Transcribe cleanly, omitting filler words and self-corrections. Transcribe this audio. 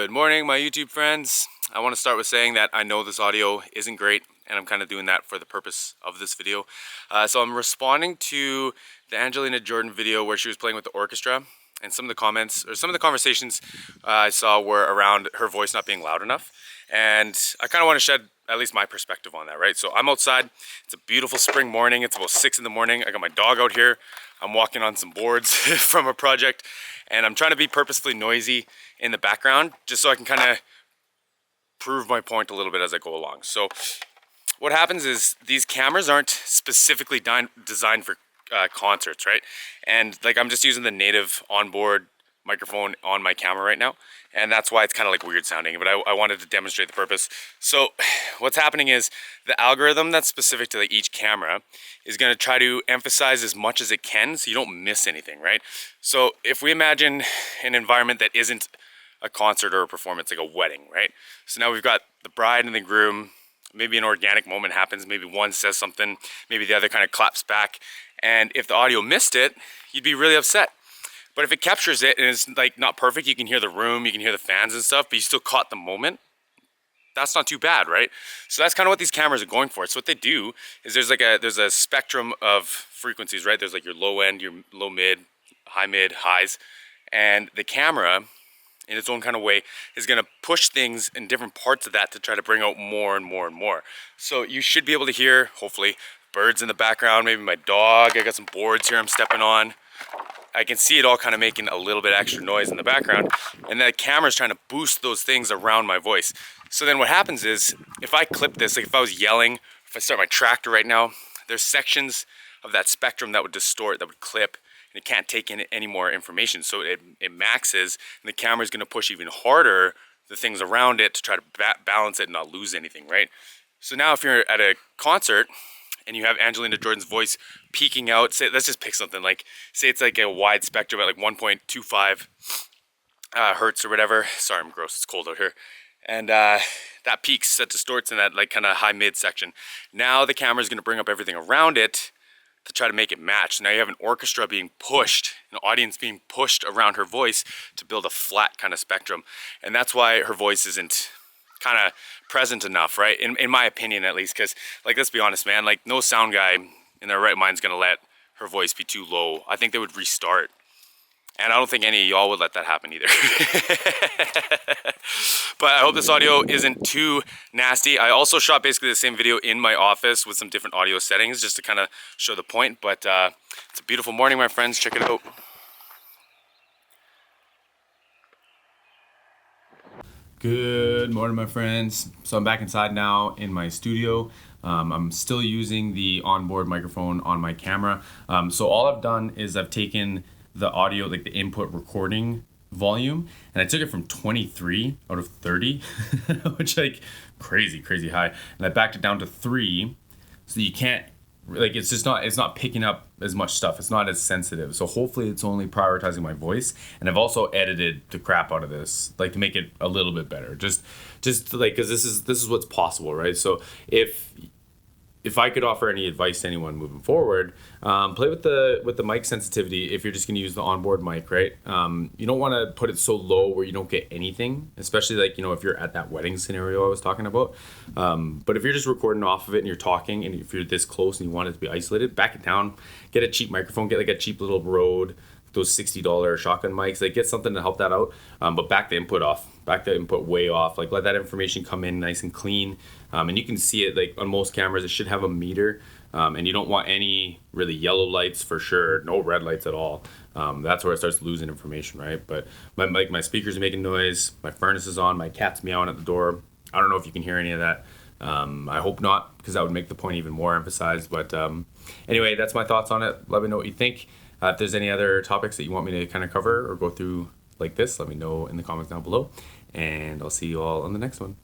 Good morning, my YouTube friends. I want to start with saying that I know this audio isn't great, and I'm kind of doing that for the purpose of this video. So I'm responding to the Angelina Jordan video where she was playing with the orchestra, and some of the comments, or some of the conversations I saw were around her voice not being loud enough. And I kind of want to shed at least my perspective on that, right? So I'm outside, it's a beautiful spring morning, it's about 6 in the morning, I got my dog out here, I'm walking on some boards from a project, and I'm trying to be purposefully noisy in the background just so I can kind of prove my point a little bit as I go along. So what happens is these cameras aren't specifically designed for concerts, right? And like I'm just using the native onboard microphone on my camera right now, and that's why it's kind of like weird sounding, but I wanted to demonstrate the purpose. So what's happening is the algorithm that's specific to like each camera is going to try to emphasize as much as it can so you don't miss anything, right? So if we imagine an environment that isn't a concert or a performance, like a wedding, right? So now we've got the bride and the groom, maybe an organic moment happens, maybe one says something, maybe the other kind of claps back, and if the audio missed it, you'd be really upset. But if it captures it and it's like not perfect, you can hear the room, you can hear the fans and stuff, but you still caught the moment, that's not too bad, right? So that's kind of what these cameras are going for. So what they do is there's a spectrum of frequencies, right? There's like your low end, your low mid, highs, and the camera in its own kind of way is going to push things in different parts of that to try to bring out more and more and more. So you should be able to hear, hopefully, birds in the background, maybe my dog, I got some boards here I'm stepping on. I can see it all kind of making a little bit extra noise in the background, and the camera's trying to boost those things around my voice. So then what happens is, if I clip this, like if I was yelling, if I start my tractor right now, there's sections of that spectrum that would distort, that would clip, and it can't take in any more information. So it maxes, and the camera's gonna push even harder the things around it to try to balance it and not lose anything, right? So now if you're at a concert, and you have Angelina Jordan's voice peaking out, say, let's just pick something, like, say it's like a wide spectrum at like 1.25 hertz or whatever. Sorry, I'm gross, it's cold out here. And that peaks, that distorts in that like kind of high mid section. Now the camera is gonna bring up everything around it to try to make it match. So now you have an orchestra being pushed, an audience being pushed around her voice to build a flat kind of spectrum. And that's why her voice isn't kind of present enough, right? In my opinion, at least, because like, let's be honest, man, like no sound guy in their right mind's gonna let her voice be too low. I think they would restart, and I don't think any of y'all would let that happen either. But I hope this audio isn't too nasty. I also shot basically the same video in my office with some different audio settings just to kind of show the point. But it's a beautiful morning, my friends. Check it out. Good morning, my friends. So I'm back inside now in my studio. I'm still using the onboard microphone on my camera. So all I've done is I've taken the audio, like the input recording volume, and I took it from 23 out of 30, which like crazy high. And I backed it down to 3, so you can't, like, it's not picking up as much stuff. It's not as sensitive. So hopefully it's only prioritizing my voice. And I've also edited the crap out of this, like to make it a little bit better. Just like, cause this is what's possible, right? So if I could offer any advice to anyone moving forward, play with the mic sensitivity if you're just gonna use the onboard mic, right? You don't wanna put it so low where you don't get anything, especially like, you know, if you're at that wedding scenario I was talking about. But if you're just recording off of it and you're talking, and if you're this close and you want it to be isolated, back it down, get a cheap microphone, get like a cheap little Rode, those $60 shotgun mics, like get something to help that out. But back the input off, back the input way off, like let that information come in nice and clean. And you can see it like on most cameras, it should have a meter. And you don't want any really yellow lights for sure, no red lights at all. That's where it starts losing information, right? But my speakers are making noise, my furnace is on, my cat's meowing at the door. I don't know if you can hear any of that. I hope not, because that would make the point even more emphasized. But anyway, that's my thoughts on it. Let me know what you think. If there's any other topics that you want me to kind of cover or go through like this, let me know in the comments down below. And I'll see you all on the next one.